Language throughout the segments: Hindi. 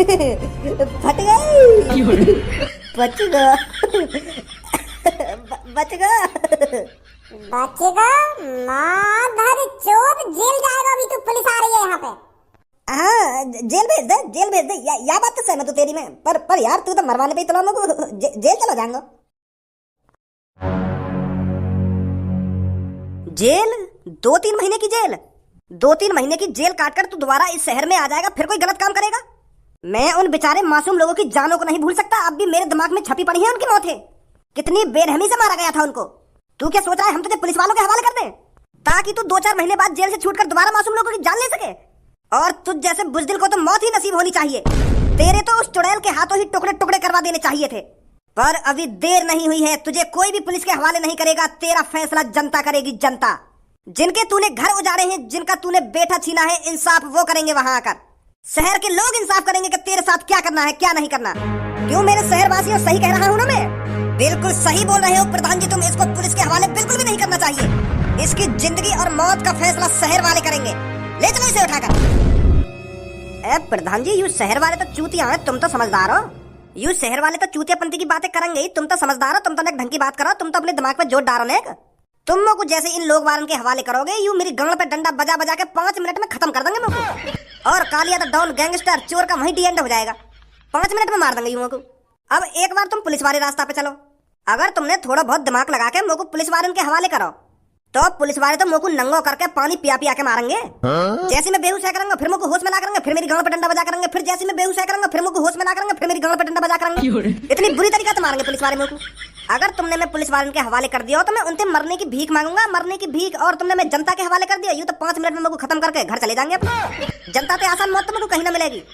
फट गई। बच गया। बच गया। बचेगा माधर चोद, जेल जाएगा अभी। तू पुलिस आ रही है यहाँ पे। हाँ, जेल भेज दे, जेल भेज दे। या बात तो सहमत हूँ तेरी मैं, पर यार तू तो मरवाने पे ही तुला लोग जेल चलो जाएंगे। जेल? 2-3 महीने की जेल? 2-3 महीने की जेल काटकर तू दोबारा इस शहर में आ जाएगा, फिर कोई गलत काम करेगा? मैं उन बेचारे मासूम लोगों की जानों को नहीं भूल सकता। अब भी मेरे दिमाग में छपी पड़ी है उनकी मौतें। कितनी बेरहमी से मारा गया था उनको। तू क्या सोच रहा है हम तुझे पुलिस वालों के हवाले कर दें, ताकि तू 2-4 महीने बाद जेल से छूटकर दोबारा मासूम लोगों की जान ले सके? और तुझ जैसे बुजदिल को तो मौत ही नसीब होनी चाहिए। तेरे तो उस चुड़ैल के हाथों ही टुकड़े टुकड़े करवा देने चाहिए थे। पर अभी देर नहीं हुई है, तुझे कोई भी पुलिस के हवाले नहीं करेगा। तेरा फैसला जनता करेगी, जनता। जिनके तूने घर उजाड़े हैं, जिनका तूने बेटा छीना है, इंसाफ वो करेंगे वहां आकर। शहर के लोग इंसाफ करेंगे कि तेरे साथ क्या करना है क्या नहीं करना। क्यों मेरे शहरवासियों, सही कह रहा हूँ ना मैं? बिल्कुल सही बोल रहे हो प्रधान जी, तुम इसको पुलिस के हवाले बिल्कुल भी नहीं करना चाहिए। इसकी जिंदगी और मौत का फैसला शहर वाले करेंगे। ले चलो इसे उठाकर। प्रधान जी, यू शहर वाले तो चूतिया हैं, तुम तो समझदार हो। यू शहर वाले तो चूतियापंती की बातें करेंगे ही, तुम तो समझदार हो। तुम तो एक ढंग की बात करो, तुम तो अपने दिमाग पे जोर डालो ने। तुम लोग जैसे इन लोग वारन के हवाले करोगे, यू मेरी गंगल पे डंडा बजा बजा के 5 मिनट में खत्म कर देंगे मुझको। और कालिया द डॉन गैंगस्टर चोर का वहीं डी एंड हो जाएगा। 5 मिनट में मार देंगे यूं को। अब एक बार तुम पुलिस वाले रास्ता पे चलो। अगर तुमने थोड़ा बहुत दिमाग लगा के मुझको पुलिस वाले के हवाले करो, तो पुलिस वाले तो मुझको नंगो करके पानी पिया पिया के मारेंगे। जैसे मैं बेहोश करेंगे, फिर मुझको होश में ला करेंगे, फिर मेरी गांव पे डंडा बजा करेंगे, फिर जैसे मैं बेहोश करेंगे, फिर मुझको होश में ला करेंगे, फिर मेरी गांव पे डंडा बजा करेंगे। इतनी बुरी तरीका से मारेंगे पुलिस वाले मुझको। अगर तुमने मैं पुलिस वाले के हवाले कर दिया हो, तो मैं उनसे मरने की भीख मांगूंगा, मरने की भीख। और तुमने मैं जनता के हवाले कर दिया, यूं तो 5 मिनट में मुझको खत्म करके घर चले जाएंगे अपने। जनता से आसान मौत तो मुझको कहीं ना मिलेगी।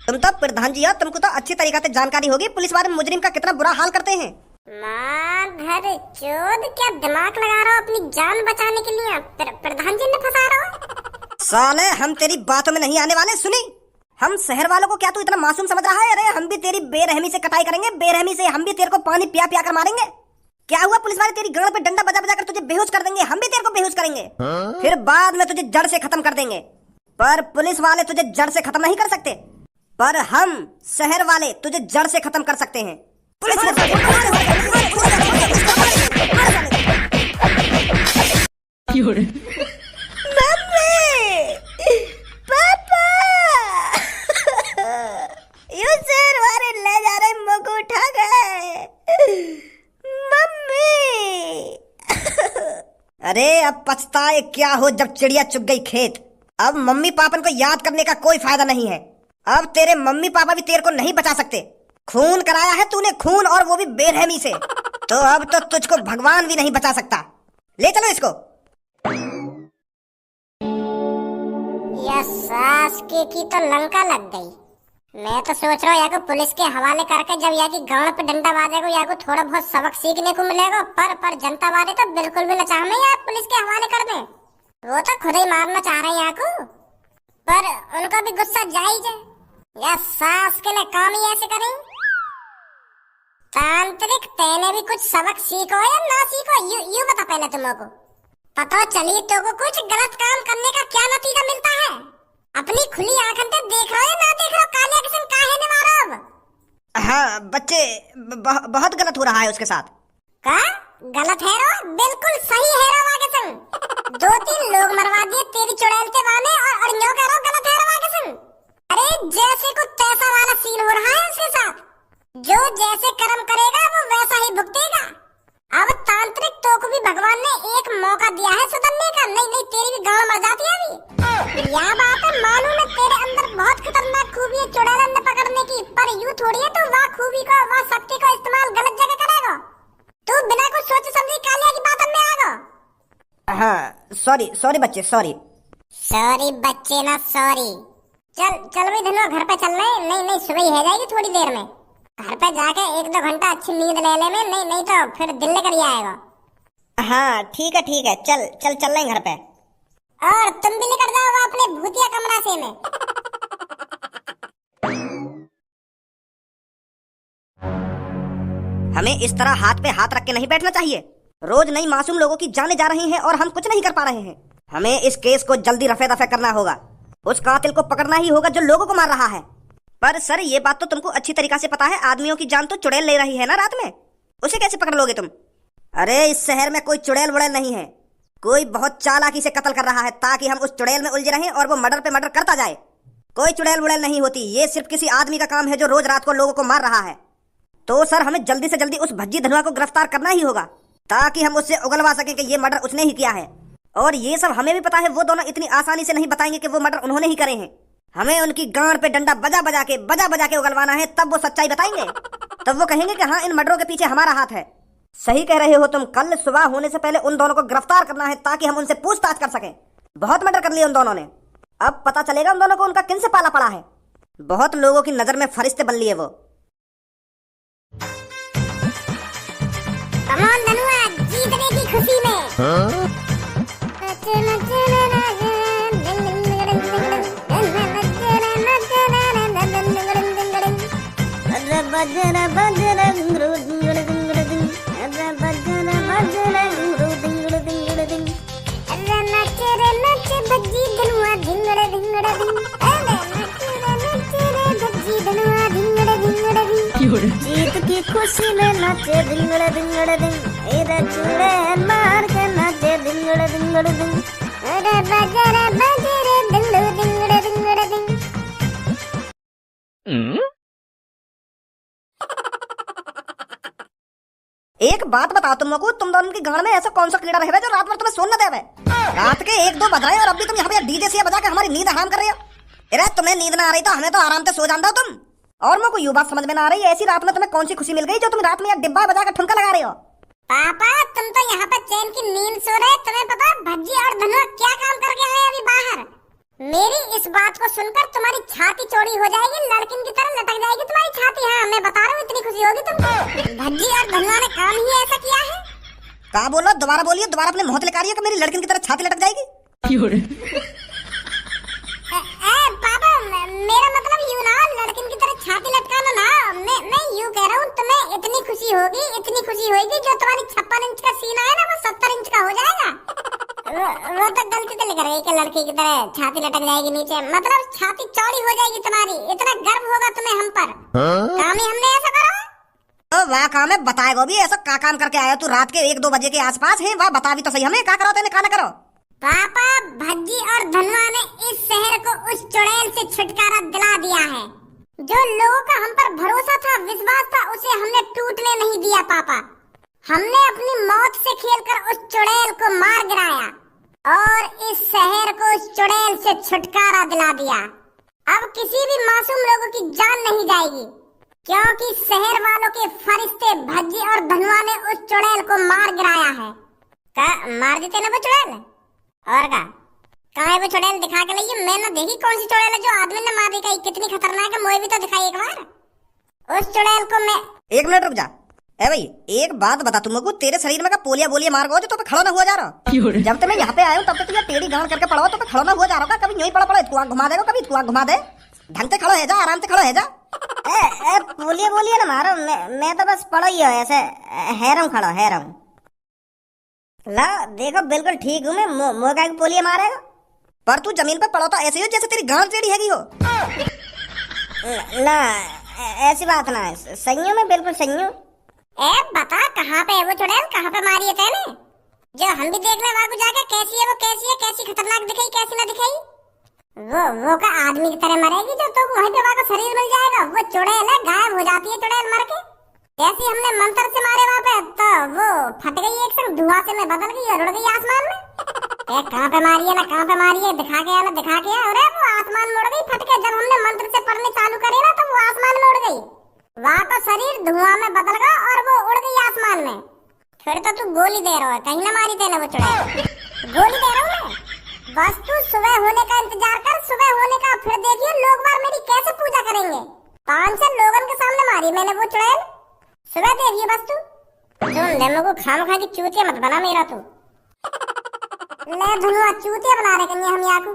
तुम तो प्रधान जी हो, तुमको तो अच्छी तरीके से जानकारी होगी पुलिस वाले मुजरिम का कितना बुरा हाल करते हैं। माधर चोद, क्या दिमाग लगा रहा हो अपनी जान बचाने के लिए? प्रधान जी ने फंसा रहा हो। साले, हम तेरी बातों में नहीं आने वाले। सुनी, हम शहर वालों को क्या तू इतना मासूम समझ रहा है? अरे हम भी तेरी बेरहमी से कटाई करेंगे, बेरहमी से। हम भी तेरे को पानी पिया पिया कर मारेंगे। क्या हुआ, पुलिस वाले तेरी गांड पे डंडा बजा बजा कर तुझे बेहोश कर देंगे, हम भी तेरे को बेहोश करेंगे। फिर बाद में तुझे जड़ से खत्म कर देंगे। पर पुलिस वाले तुझे जड़ से खत्म नहीं कर सकते, पर हम शहर वाले तुझे जड़ से खत्म कर सकते हैं। पुलिस ले जा रहे, मुझको उठा गए। मम्मी। अरे अब पछताए क्या हो जब चिड़िया चुग गई खेत। अब मम्मी पापा को याद करने का कोई फायदा नहीं है। अब तेरे मम्मी पापा भी तेरे को नहीं बचा सकते। खून कराया है तूने, खून, और वो भी बेरहमी से। तो अब तो तुझको भगवान भी नहीं बचा सकता। ले चलो इसको। यह सास की तो लंका लग गई। मैं तो सोच रहा हूँ या को पुलिस के हवाले करके जब या की गांव पे डंडा बाजेगा, या को थोड़ा बहुत सबक सीखने को मिलेगा। पर जनता वाले तो बिल्कुल भी न चाह में यार पुलिस के हवाले कर दे। वो तो खुद ही मारना चाह रहे हैं यहाँ को, पर उनका भी गुस्सा जायज है। या सास के लिए काम ही ऐसे करें। तांत्रिक, तेने भी कुछ सबक सीखो या ना सीखो, यू बता पहले तुम लोगों को। पता चली तो को कुछ गलत काम करने का क्या नतीजा मिलता है? अपनी खुली आंखों से देख रहे हो या ना देख रहे हो? कालिया किसन काहे ने मारा अब? हाँ बच्चे, बहुत गलत हो रहा है उसके साथ। का गलत है रो? बिल्कुल सही है रो वाकेसन। 2-3 लोग मरवा दिए तेरी चुड़ैल के वाले, और न्यो कह रहा गलत है रो वाकेसन। अरे जैसे को तैसा वाला सीन हो रहा है उसके साथ। जो जैसे कर्म करेगा वो वैसा ही भुगतेगा। अब तांत्रिक तो को भी भगवान ने एक मौका दिया है सुधरने का। नहीं तेरी भी गांव मर जाती है अभी। यह बात है, मालूम है तेरे अंदर बहुत खतरनाक खूबी है चुड़ैल ने पकड़ने की, पर यूं थोड़ी है तो वह खूबी को, वह शक्ति को इस्तेमाल गलत जगह करेगा। तू बिना कुछ सोचे समझे कालिया की बात में आएगा। हाँ सॉरी बच्चे, सॉरी बच्चे ना सॉरी। चल भाई धनो, घर पे चल रहे। नहीं सुबह ही हो जाएगी थोड़ी देर में। घर पे जाके 1-2 घंटा अच्छी नींद ले ले में। नहीं तो फिर दिल लेकर ही आएगा। हाँ ठीक है, चल रहे घर पे। और तुम भी निकल जाओ अपने भूतिया कमरा से में। हमें इस तरह हाथ पे हाथ रख के नहीं बैठना चाहिए। रोज नई मासूम लोगों की जानें जा रही हैं और हम कुछ नहीं कर पा रहे हैं। हमें इस केस को जल्दी रफे दफे करना होगा। उस कातिल को पकड़ना ही होगा जो लोगों को मार रहा है। पर सर ये बात तो तुमको अच्छी तरीका से पता है, आदमियों की जान तो चुड़ैल ले रही है ना रात में, उसे कैसे पकड़ लोगे तुम? अरे इस शहर में कोई चुड़ैल वुड़ैल नहीं है, कोई बहुत चालाकी से कत्ल कर रहा है ताकि हम उस चुड़ैल में उलझे रहें और वो मर्डर पे मर्डर करता जाए। कोई चुड़ैल वुड़ैल नहीं होती, ये सिर्फ किसी आदमी का काम है जो रोज रात को लोगों को मार रहा है। तो सर हमें जल्दी से जल्दी उस भज्जी धनुआ को गिरफ्तार करना ही होगा ताकि हम उससे उगलवा सकें कि ये मर्डर उसने ही किया है। और ये सब हमें भी पता है, वो दोनों इतनी आसानी से नहीं बताएंगे कि वो मर्डर उन्होंने ही करे हैं। हमें उनकी गांड पे डंडा बजा बजा के उगलवाना है, तब वो सच्चाई बताएंगे। तब वो कहेंगे कि हाँ इन मर्डरों के पीछे हमारा हाथ है। सही कह रहे हो तुम, कल सुबह होने से पहले उन दोनों को गिरफ्तार करना है ताकि हम उनसे पूछताछ कर सकें। बहुत मर्डर कर लिए उन दोनों ने, अब पता चलेगा उन दोनों को उनका किन से पाला पड़ा है। बहुत लोगों की नजर में फरिश्ते बन लिए वो। कमॉन धनुआ, जीतने की खुशी में। जीत की खुशी में नाचे धिंगड़ धिंगड़ धिंग, इधर चुड़ैल मार के नाचे धिंगड़ धिंगड़ धिंग, अरे बजरे बजरे दिंगड़ दिंगड़ दिंगड़ दिंग। एक बात बताओ तुम लोगों को, तुम दोनों की गांड में ऐसा कौन सा कीड़ा रहे जो रात भर तुम्हें सोने न देवे? रात के 1-2 बज रहे हैं और अभी तुम यहाँ पे डीजे से बजा के हमारी नींद हराम कर रहे हो। अरे तुम्हें नींद ना आ रही तो हमें तो आराम से सो जान दो तुम। और मुझको ये बात समझ में ना आ रही, ऐसी रात में तुम्हें कौन सी खुशी मिल गई जो तुम रात में डिब्बा बजा कर ठुमका लगा रहे हो? पापा तुम तो यहाँ पर चैन की नींद सो रहे, तुम्हें पता भज्जी और धनुआ क्या काम करके आए अभी बाहर? मेरी इस बात को सुनकर तुम्हारी छाती चौड़ी हो जाएगी, लड़किन की तरह लटक जाएगी तुम्हारी छाती। हाँ मैं बता रहा हूँ, इतनी खुशी होगी तुमको। भज्जी और धनुआ ने काम ही ऐसा किया है। कहा बोलो, दोबारा बोलिए, दोबारा अपने मुंह लगा रही है कि मेरी लड़किन की तरह छाती लटक जाएगी। पापा मेरा मतलब यूं ना, लड़किन की तरह छाती लटकाना ना, मैं यूं कह रहा हूँ तुम्हें इतनी खुशी होगी जो तुम्हारी 56 इंच का सीना है ना वो 70 इंच का हो जाएगा। वो तो गलती से लिख रही कि लड़की की तरह छाती लटक जाएगी नीचे, मतलब छाती चौड़ी हो जाएगी तुम्हारी, इतना गर्व होगा तुम्हें हम पर। काम ही हमने ऐसा करा। वाह काम है, बताएगा भी ऐसा का काम करके आया तू रात के 1-2 बजे के आसपास है? वाह बता भी तो सही हमें, क्या करो तेने, का करो? पापा भज्जी और धनुआ ने इस शहर को उस चुड़ैल से छुटकारा दिला दिया है। जो लोगों का हम पर भरोसा था, विश्वास था, उसे हमने टूटने नहीं दिया पापा। हमने अपनी मौत से खेलकर उस चुड़ैल को मार गिराया और इस शहर को उस चुड़ैल से छुटकारा दिला दिया। अब किसी भी मासूम लोगों की जान नहीं जाएगी, क्योंकि शहर वालों के फरिश्ते भज्जी और धनुआ ने उस चुड़ैल को मार गिराया है। का मार देते ना वो चुड़ैल? और कहाँ है वो चुड़ैल? दिखा के लाइए, मैंने देखी कौन सी चुड़ैल है जो आदमी ने मार दी, कितनी खतरनाक है, मुझे भी तो दिखाई एक बार उस चुड़ैल को। मैं 1 मिनट रुक जा। ए भाई एक बात बता तुमको, तेरे शरीर में का पोलिया बोलिया मार गो जो तो पे खड़ा ना हुआ जा रहा? जब तक मैं यहाँ पे आया हूँ तब तक तुझे टेढ़ी गांड करके पड़ा तो पे खड़ा ना हुआ जा रहा, कभी यूं ही पड़ा इतना घुमा देगा, कभी इतना घुमा दे। ढंग से खड़ो है जा, आराम से खड़ो है जा। बोलिए बोलिए ना मारो, मैं तो बस पड़ो ही हो ऐसे, हैरम खड़ा हैरम। ला देखो बिल्कुल ठीक हूँ मैं, मोगा की पोलिया मारेगा। पर तू जमीन पर पड़ो तो ऐसे हो जैसे तेरी गांड टेढ़ी हैगी हो। ना ऐसी बात ना है, सही हूँ मैं, बिल्कुल सही हूँ। बता कहाँ पे है वो चुड़ैल, कहाँ पे मारी है तैने? जो हम भी देख ले वहाँ को जाके, कैसी है वो, कैसी खतरनाक दिखाई, कैसी ना दिखाई। वो का आदमी की तरह मरेगी जो तो वहीं पे वहाँ का शरीर मिल जाएगा। वो चुड़ैल है, गायब हो जाती है चुड़ैल मर के। जैसे हमने मंत्र से मारे वहाँ पे तो वो फट गई एक संग, धुआं से में बदल गई और उड़ गई आसमान में। कहाँ पे मारी है ना, कहाँ पे मारी है, दिखा के आना, दिखा के। अरे वो आसमान में उड़ गई फट के, जब हमने मंत्र से पढ़ने चालू करे ना तो वो आसमान में उड़ गई, वहाँ का शरीर धुआं में बदल गया और वो उड़ गई आसमान में। फिर तो तू गोली दे रहा है, कहीं ना मारी तेने वो चुड़ैल? गोली दे रहा हूँ मैं, बस तू सुबह होने का इंतजार कर, सुबह होने का, फिर देखिए लोग बार मेरी कैसे पूजा करेंगे। 500 लोगों के सामने मारी मैंने वो चुड़ैल, सुबह देखिए बस तू। सुन ले, मुझको खामखा की चूतिया मत बना मेरा तू। ले धनुआ चूतिया बना रहे कन्या हम यहाँ को।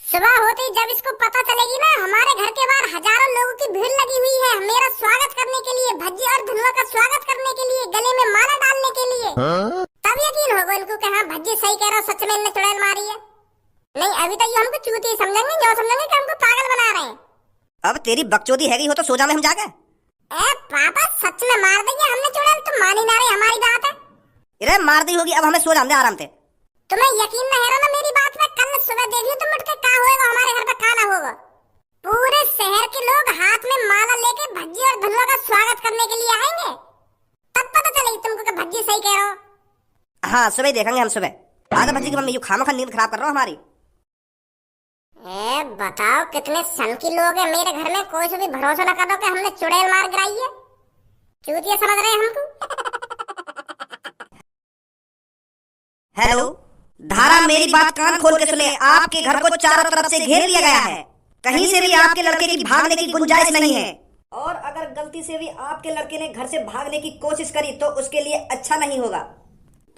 सुबह होते ही जब इसको पता चलेगी ना, हमारे घर के बाहर हजारों लोगों की भीड़ लगी हुई है मेरा स्वागत करने के लिए, भज्जी और धनुआ का स्वागत करने के लिए, गले में माला डालने के लिए। तब यकीन होगा इनको कि हाँ भज्जी सही कह रहा, सच में इनने चुड़ैल मारी है। नहीं अभी तक ये हमको चूतिया समझेंगे, जो समझेंगे कि हमको पागल बना रहे हैं। अब तेरी बकचोदी हैगी हो तो सो जा में हम जाके। ए पापा सच में मार देंगे हमने चुड़ैल, तुम मान ही ना रहे हमारी बात है। अरे मार दी होगी, अब हमें सो जाने दे आराम से। तुम्हें यकीन नहीं है ना मेरी बात पे? कल सुबह देखियो तुम उठ के क्या होएगा, हमारे घर पे खाना होगा। पूरे शहर के लोग हाथ में माला लेके भज्जी और धनुआ का स्वागत करने के लिए आएंगे, तब पता चलेगी तुमको कि भज्जी सही कह रहे हो। हाँ सुबह ही देखेंगे हम सुबह। आजा भज्जी की मम्मी, यू खामखा नींद खराब कर रहा हो हमारी। ए बताओ कितने सन की लोग हैं मेरे घर में, कोई से भी भरोसा न करो कि हमने चुड़ैल मार गिराई है। चूतिया समझ रहे हैं हमको। हेलो धारा, मेरी बात कान खोल के सुने। आपके घर को चारों तरफ से घेर लिया गया है, कहीं से भी आपके लड़के की भागने की गुंजाइश नहीं है। और अगर गलती से भी आपके लड़के ने घर से भागने की कोशिश करी तो उसके लिए अच्छा नहीं होगा।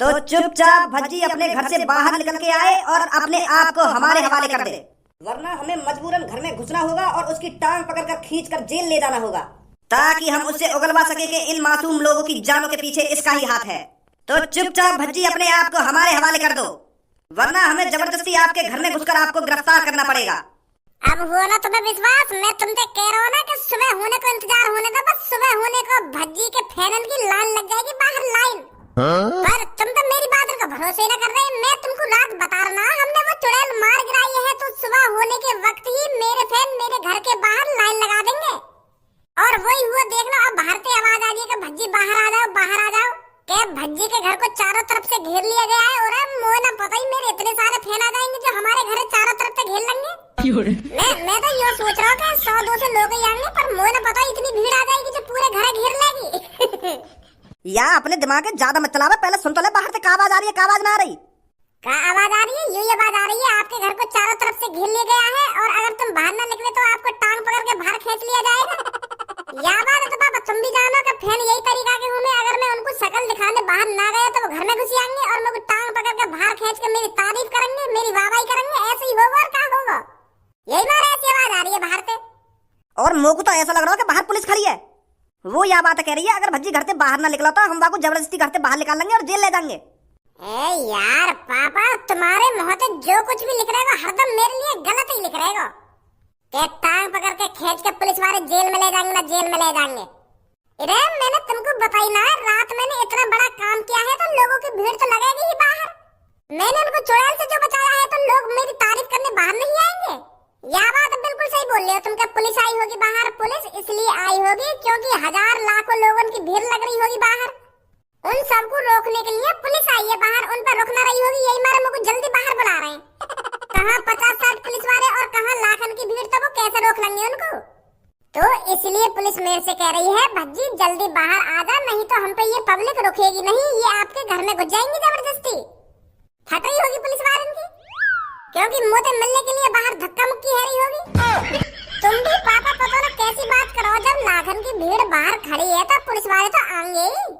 तो चुपचाप भज्जी अपने घर से बाहर निकल के आए और अपने आप को हमारे हवाले कर दे, वरना हमें मजबूरन घर में घुसना होगा और उसकी टांग पकड़कर खींचकर जेल ले जाना होगा, ताकि हम उससे उगलवा सके कि इन मासूम लोगों की जानों के पीछे इसका ही हाथ है। तो चुपचाप भज्जी अपने आप को हमारे हवाले कर दो, वरना हमें जबरदस्ती आपके घर में घुसकर आपको गिरफ्तार करना पड़ेगा। अब हुआ ना तुम्हें विश्वास? मैं तुमसे कह रहा हूँ ना कि सुबह होने को इंतजार होने दो, बस सुबह होने को भज्जी के फैनल की लाइन लग जाएगी बाहर, लाइन। पर तुम तो मेरी बात का भरोसा न कर रहे। मैं तुमको रात बता रहा, हमने वो चुड़ैल मार गिराई है, तो सुबह होने के वक्त ही मेरे फैन मेरे घर के बाहर लाइन लगा देंगे। और वही हुआ देखना, अब बाहर से आवाज आ गई कि भज्जी बाहर आ जाओ, बाहर आ जाओ। क्या भज्जी के घर को चारों तरफ से घेर लिया गया है, और मुझे ना पता ही मेरे इतने सारे फैन आ जाएंगे जो हमारे घर चारों तरफ से घेर लेंगे। मैं तो ये सोच रहा हूँ कि 100-200 लोग ही आएंगे, पर मुझे ना पता इतनी भीड़ आ जाएगी जो पूरे घर घेर लेगी। या अपने दिमाग में ज्यादा मत चलावा, पहले सुन तो ले बाहर से क्या आवाज आ रही है, क्या आवाज ना आ रही। क्या आवाज आ रही है? ये आवाज आ रही है, आपके घर को चारों तरफ से घेर लिया गया है, और अगर तुम बाहर ना निकले तो आपको टांग पकड़ के बाहर खींच लिया जाएगा। या बात है तो पापा तुम भी जानो कि फैन यही तरीका के होंगे, अगर मैं उनको शक्ल दिखाने बाहर ना गया तो वो घर में घुस आएंगे और मेरे को टांग पकड़ के बाहर खींच के मेरी तारीफ करेंगे, मेरी वाहवाही करेंगे। ऐसे ही होगा और क्या होगा? यही बात, ऐसी आवाज आ रही है बाहर से। और मोह को तो ऐसा लग रहा है कि बाहर पुलिस खड़ी है। वो यह बात कह रही है, अगर भज्जी घर से बाहर ना निकला तो हम वाको जबरदस्ती घर से बाहर निकाल लेंगे और जेल ले जाएंगे। ए यार पापा, तुम्हारे मुंह से जो कुछ भी लिख रहेगा हरदम मेरे लिए गलत ही लिख रहेगा। के टांग पकड़ के खींच के पुलिस वाले जेल में ले जाएंगे ना, जेल में ले जाएंगे। अरे मैंने तुमको बताई ना, रात मैंने इतना बड़ा काम किया है तो लोगों की भीड़ तो लगेगी ही बाहर। मैंने उनको चुड़ैल से जो बचाया है तो लोग मेरी तारीफ करने बाहर नहीं आएंगे। यह बात बिल्कुल सही बोल रहे हो तुम। क्या पुलिस आई होगी बाहर? पुलिस इसलिए आई होगी क्योंकि हजार लाखों लोगों की भीड़ लग रही होगी बाहर। उन सबको रोकने के लिए पुलिस आई है बाहर, उन पर रुक ना रही होगी, यही मारे मुझको जल्दी बाहर बुला रहे हैं। कहाँ 50-60 पुलिस वाले और कहाँ लाखन की भीड़, तो वो कैसे रोक लेंगे उनको? तो इसलिए पुलिस मेरे से कह रही है भज्जी जल्दी बाहर आ जा, नहीं तो हम पे ये पब्लिक रुकेगी नहीं, ये आपके घर में घुस जाएंगी जबरदस्ती। फट रही होगी पुलिस वालों की, क्योंकि मोटे मिलने के लिए बाहर धक्का मुक्की है रही होगी। तुम भी पापा पता ना कैसी बात करो, जब लाखन की भीड़ बाहर खड़ी है तो पुलिस वाले तो आएंगे ही।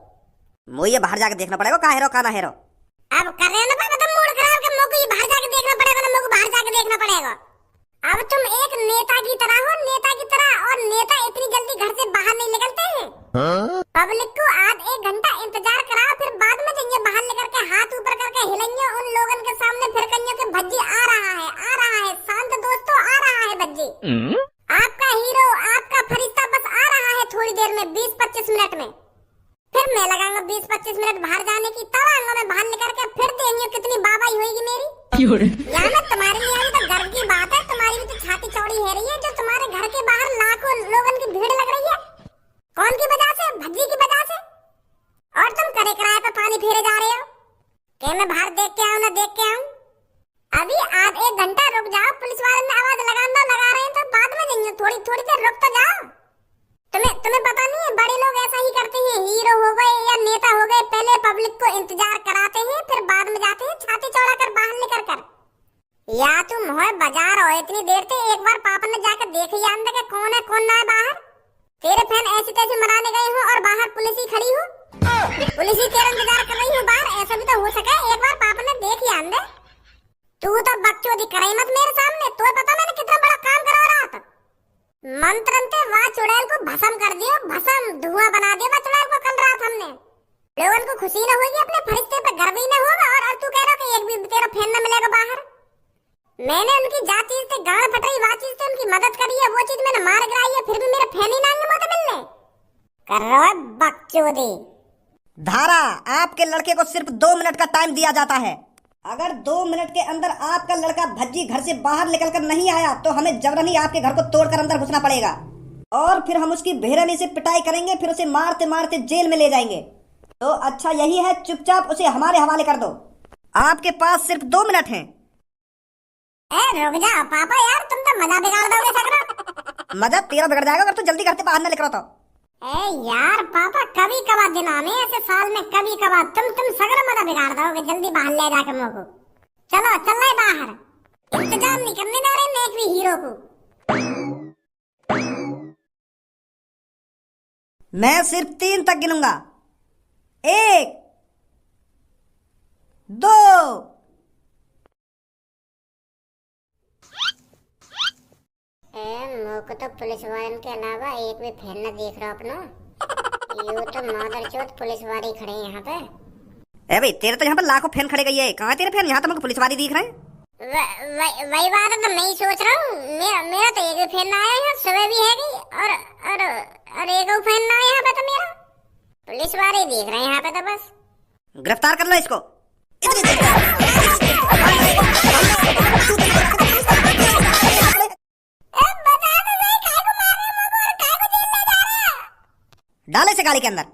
मुझे बाहर जाके देखना पड़ेगा का हेरो का ना हेरो। अब कर रहे हो ना पापा तुम मूड खराब के, मुझको ये बाहर जाके देखना पड़ेगा ना, मुझको बाहर जाके देखना पड़ेगा। अब तुम एक नेता की तरह हो, नेता की तरह, और नेता इतनी जल्दी घर से बाहर नहीं निकलते हैं। पब्लिक को आध एक घंटा इंतजार कराओ, फिर बाद में जाइए बाहर लेकर के हाथ ऊपर करके हिलाइए उन लोगों के सामने, फिर कहिए कि भज्जी आ रहा है, आ रहा है। शांत दोस्तों, आ रहा है भज्जी, आपका हीरो, आपका फरिश्ता बस आ रहा है थोड़ी देर में, 20-25 मिनट में। फिर मैं लगाऊंगा 20-25 मिनट बाहर जाने की, तब आऊंगा मैं बाहर निकल के, फिर देंगे कितनी बाबाई होगी मेरी। यार मैं तुम्हारे लिए आई तो गर्व की बात है, तुम्हारी भी तो छाती चौड़ी है रही है, जो तुम्हारे घर के बाहर लाखों लोगों की भीड़ लग रही है। कौन की वजह से? भज्जी की वजह से। और तुम करे किराए पे पानी फेरे जा रहे हो कि मैं बाहर देख के आऊं ना देख के आऊं? अभी आध एक घंटा रुक जाओ, पुलिस वाले ने आवाज लगा रहे हैं तो बाद में जाइए, थोड़ी देर रुक तो जाओ। तुम्हें पता नहीं है बड़े लोग ऐसा ही करते हैं, हीरो हो गए या नेता हो गए, पहले पब्लिक को इंतजार कराते हैं, फिर बाद में जाते हैं छाती चौड़ा कर बाहर निकल कर। या तुम हो बाजार हो इतनी देर से, एक बार पापा ने जाकर देख ही आंदा कि कौन है कौन ना है बाहर। तेरे फैन ऐसी तैसी मनाने गए हो और बाहर पुलिस ही खड़ी हो, पुलिस ही तेरा इंतजार कर रही हो बाहर, ऐसा भी तो हो सके एक बार पापा ने देख ही आंदे। तू तो बकचोदी कराई मत मेरे सामने, तो पता मैंने कितना बड़ा काम करा रहा था। मंत्रन ते वह चुड़ैल को भस्म कर दियो, भस्म धुआं बना दिया वह चुड़ैल को कल रात हमने। लोगों को खुशी न होगी, अपने फरिश्ते पे गर्व ही न होगा, और तू कह रहा कि एक भी तेरा फैन न मिलेगा बाहर। मैंने उनकी जा चीज से गाड़ फटाई, वा चीज से उनकी मदद करी है, वो चीज मैंने मार गिराई है, फिर भी मेरे फैनी नांग मत मिलने कर रहा है बकचोदी। धारा, आपके लड़के को सिर्फ 2 मिनट का टाइम दिया जाता है। अगर 2 मिनट के अंदर आपका लड़का भज्जी घर से बाहर निकलकर नहीं आया तो हमें जबरनी आपके घर को तोड़कर अंदर घुसना पड़ेगा और फिर हम उसकी बेरहमी से पिटाई करेंगे, फिर उसे मारते मारते जेल में ले जाएंगे। तो अच्छा यही है, चुपचाप उसे हमारे हवाले कर दो। आपके पास सिर्फ 2 मिनट हैं। रुक जाओ पापा यार, तुम तो मजा बिगाड़ दोगे सगरा। मजा तेरा बिगड़ जाएगा अगर तू जल्दी घर से बाहर न निकलो तो। यार पापा, कभी कभार दिन आने ऐसे साल में, कभी कभार तुम सगरा मजा बिगाड़ दोगे। जल्दी बाहर ले जाके मोको चलो, चल रहे बाहर, इंतजार नहीं करने दे रहे नेक भी हीरो को। मैं सिर्फ 3 तक गिनूंगा। 1 2 मोको तो पुलिस वाले के अलावा एक भी फैन न देख रहा अपना। यू तो मादरचोद पुलिस वाले खड़े हैं यहाँ पे। भाई तेरे तो यहाँ पर लाखों फैन खड़े गई है, कहाँ तेरे फैन? यहाँ तो मुझे पुलिस वाले दिख रहे हैं। वही बात है तो मैं ही सोच रहा हूँ। मेरा तो एक भी फैन ना आया यहाँ, सुबह भी है और एक फैन ना आया यहाँ पे तो मेरा। पुलिस वाले दिख रहे हैं यहाँ पे तो बस। गिरफ्तार कर लो इसको। डाले से गाड़ी के अंदर।